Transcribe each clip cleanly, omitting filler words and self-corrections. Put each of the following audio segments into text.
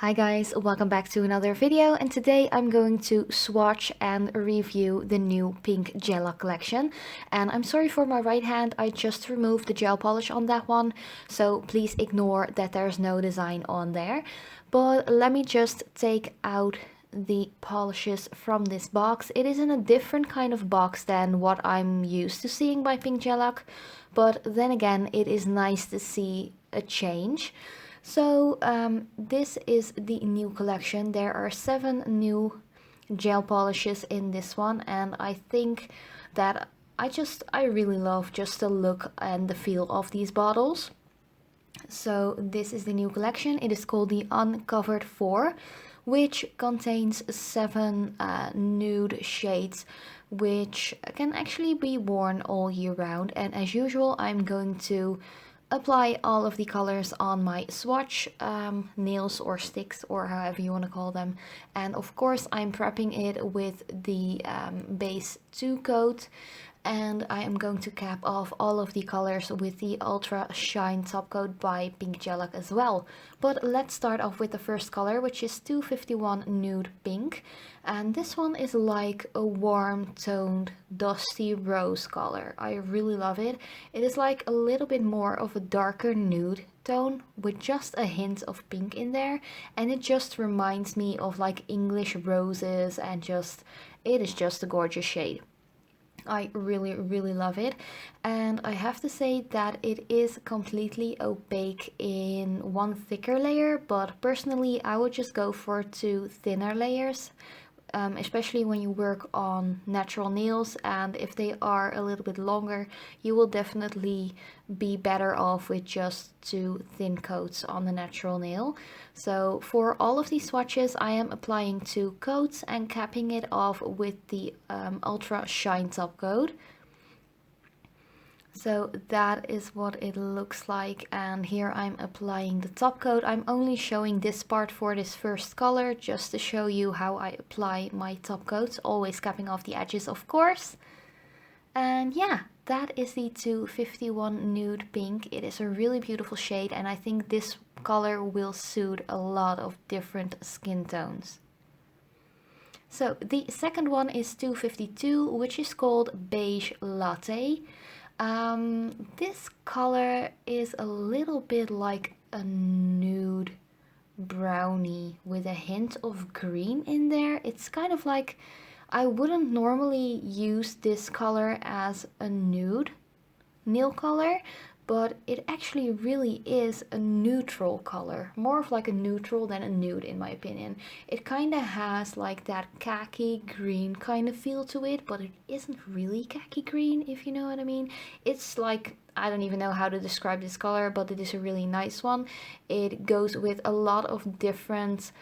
Hi guys, welcome back to another video, and today I'm going to swatch and review the new Pink Gellac collection. And I'm sorry for my right hand, I just removed the gel polish on that one, so please ignore that there's no design on there. But let me just take out the polishes from this box. It is in a different kind of box than what I'm used to seeing by Pink Gellac, but then again it is nice to see a change. So this is the new collection. There are 7 new gel polishes in this one, and I think that I really love just the look and the feel of these bottles. So this is the new collection. It is called the Uncovered4, which contains 7 nude shades which can actually be worn all year round. And as usual, I'm going to apply all of the colors on my swatch nails or sticks, or however you want to call them. And of course I'm prepping it with the base 2 coat, and I am going to cap off all of the colors with the Ultra Shine top coat by Pink Gellac as well. But let's start off with the first color, which is 251 Nude Pink, and this one is like a warm toned dusty rose color. I really love it. It is like a little bit more of a darker nude tone with just a hint of pink in there, and it just reminds me of like English roses, and it is just a gorgeous shade. I really love it, and I have to say that it is completely opaque in one thicker layer, but personally I would just go for 2 thinner layers, especially when you work on natural nails, and if they are a little bit longer you will definitely be better off with just 2 thin coats on the natural nail. So for all of these swatches I am applying 2 coats and capping it off with the Ultra Shine top coat. So that is what it looks like, and here I'm applying the top coat. I'm only showing this part for this first color just to show you how I apply my top coats, always capping off the edges of course. And yeah, that is the 251 Nude Pink. It is a really beautiful shade, and I think this color will suit a lot of different skin tones. So the second one is 252, which is called Beige Latte. This color is a little bit like a nude brownie with a hint of green in there. It's kind of like, I wouldn't normally use this color as a nude nail color, but it actually really is a neutral color, more of like a neutral than a nude in my opinion. It kind of has like that khaki green kind of feel to it, but it isn't really khaki green, if you know what I mean. It's like, I don't even know how to describe this color, but it is a really nice one. It goes with a lot of different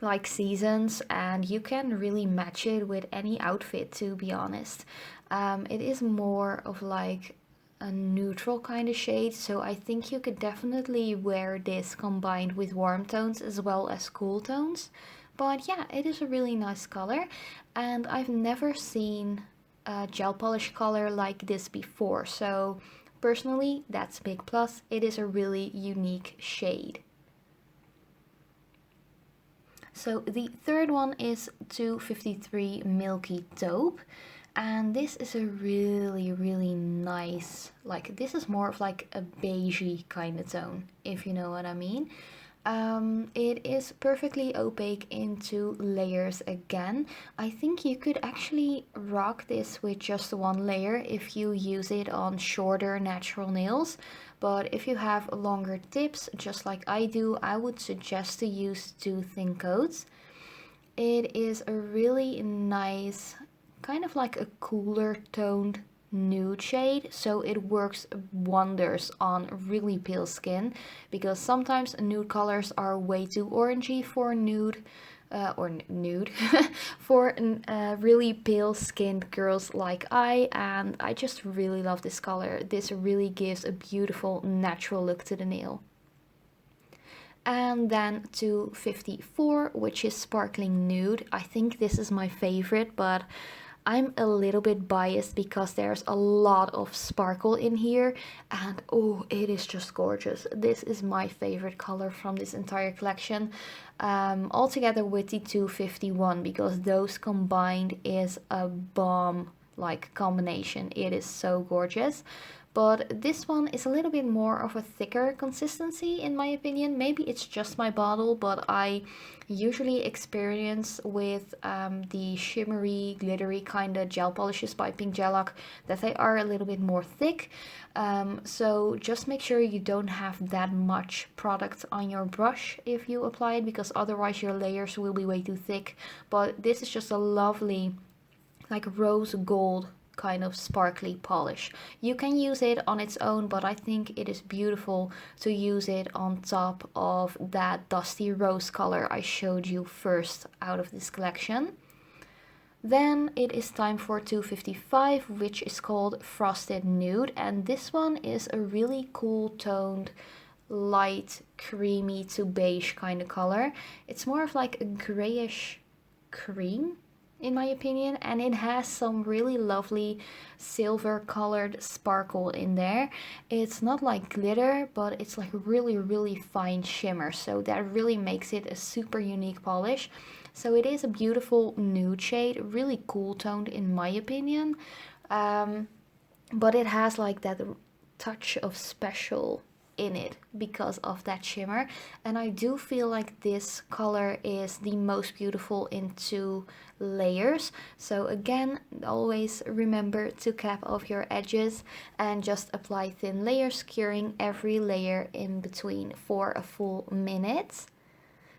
like seasons, and you can really match it with any outfit, to be honest. It is more of like a neutral kind of shade, so I think you could definitely wear this combined with warm tones as well as cool tones. But yeah, it is a really nice color, and I've never seen a gel polish color like this before, so personally that's a big plus. It is a really unique shade. So the third one is 253 Milky Taupe, and this is a really nice, like, this is more of like a beigey kind of tone, if you know what I mean. It is perfectly opaque in 2 layers again. I think you could actually rock this with just 1 layer if you use it on shorter natural nails, but if you have longer tips just like I do, I would suggest to use 2 thin coats. It is a really nice, kind of like a cooler toned nude shade, so it works wonders on really pale skin, because sometimes nude colors are way too orangey for nude for really pale skinned girls like and I just really love this color. This really gives a beautiful natural look to the nail. And then 254, which is Sparkling Nude. I think this is my favorite, but I'm a little bit biased because there's a lot of sparkle in here, and oh, it is just gorgeous. This is my favorite color from this entire collection, all together with the 251, because those combined is a bomb like combination. It is so gorgeous. But this one is a little bit more of a thicker consistency in my opinion. Maybe it's just my bottle, but I usually experience with the shimmery, glittery kind of gel polishes by Pink Gellac that they are a little bit more thick. So just make sure you don't have that much product on your brush if you apply it, because otherwise your layers will be way too thick. But this is just a lovely like rose gold kind of sparkly polish. You can use it on its own, but I think it is beautiful to use it on top of that dusty rose color I showed you first out of this collection. Then it is time for 255, which is called Frosted Nude, and this one is a really cool toned light creamy to beige kind of color. It's more of like a grayish cream in my opinion, and it has some really lovely silver colored sparkle in there. It's not like glitter, but it's like really fine shimmer, so that really makes it a super unique polish. So it is a beautiful nude shade, really cool toned in my opinion, but it has like that touch of special in it because of that shimmer, and I do feel like this color is the most beautiful in 2 layers. So again, always remember to cap off your edges and just apply thin layers, curing every layer in between for a full minute.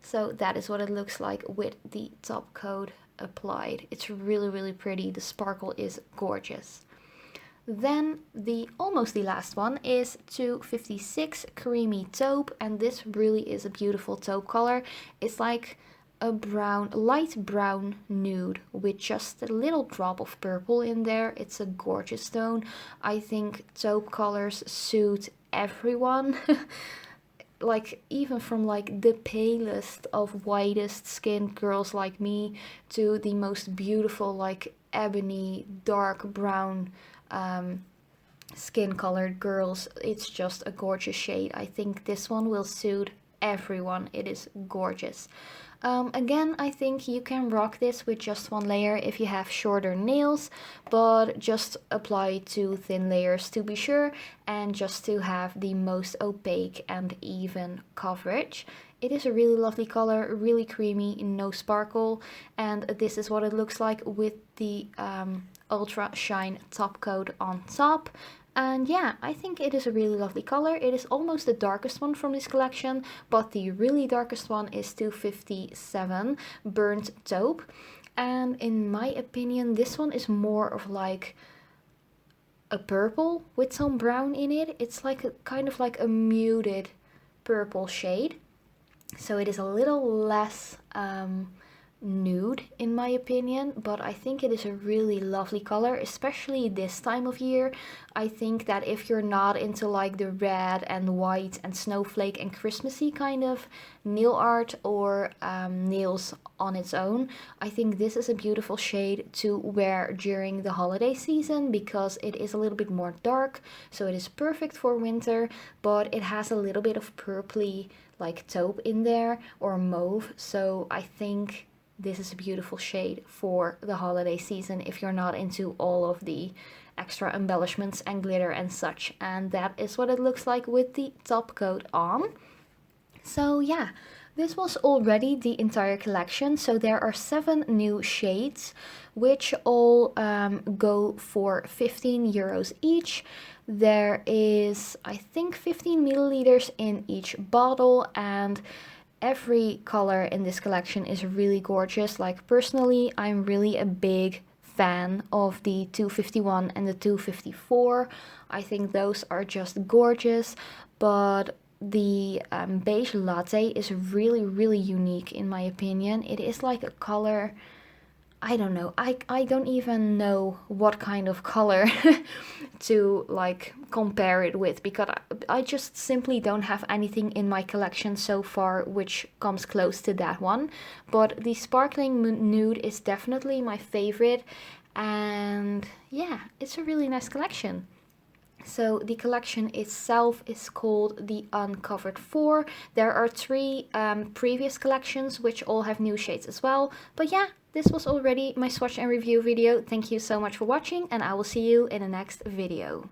So that is what it looks like with the top coat applied. It's really pretty. The sparkle is gorgeous. Then almost the last one is 256 Creamy Taupe, and this really is a beautiful taupe color. It's like a brown, light brown nude with just a little drop of purple in there. It's a gorgeous tone. I think taupe colors suit everyone. Like even from like the palest of whitest skinned girls like me to the most beautiful like ebony dark brown skin colored girls. It's just a gorgeous shade. I think this one will suit everyone. It is gorgeous. Again, I think you can rock this with just 1 layer if you have shorter nails, but just apply 2 thin layers to be sure, and just to have the most opaque and even coverage. It is a really lovely color, really creamy, no sparkle, and this is what it looks like with the Ultra Shine top coat on top. And yeah, I think it is a really lovely color. It is almost the darkest one from this collection, but the really darkest one is 257 Burnt Taupe. And in my opinion, this one is more of like a purple with some brown in it. It's like a kind of like a muted purple shade. So it is a little less nude in my opinion, but I think it is a really lovely color, especially this time of year. I think that if you're not into like the red and white and snowflake and Christmassy kind of nail art or nails on its own, I think this is a beautiful shade to wear during the holiday season because it is a little bit more dark, so it is perfect for winter, but it has a little bit of purpley like taupe in there or mauve, so I think this is a beautiful shade for the holiday season if you're not into all of the extra embellishments and glitter and such. And that is what it looks like with the top coat on. So yeah, this was already the entire collection. So there are 7 new shades, which all go for 15 euros each. There is, I think, 15 milliliters in each bottle, and every color in this collection is really gorgeous. Like personally, I'm really a big fan of the 251 and the 254. I think those are just gorgeous, but the beige latte is really unique in my opinion. It is like a color, I don't know, I don't even know what kind of color to like compare it with, because I just simply don't have anything in my collection so far which comes close to that one. But the sparkling nude is definitely my favorite, and yeah, it's a really nice collection. So the collection itself is called the Uncovered 4. There are 3 previous collections which all have new shades as well. But yeah, this was already my swatch and review video. Thank you so much for watching, and I will see you in the next video.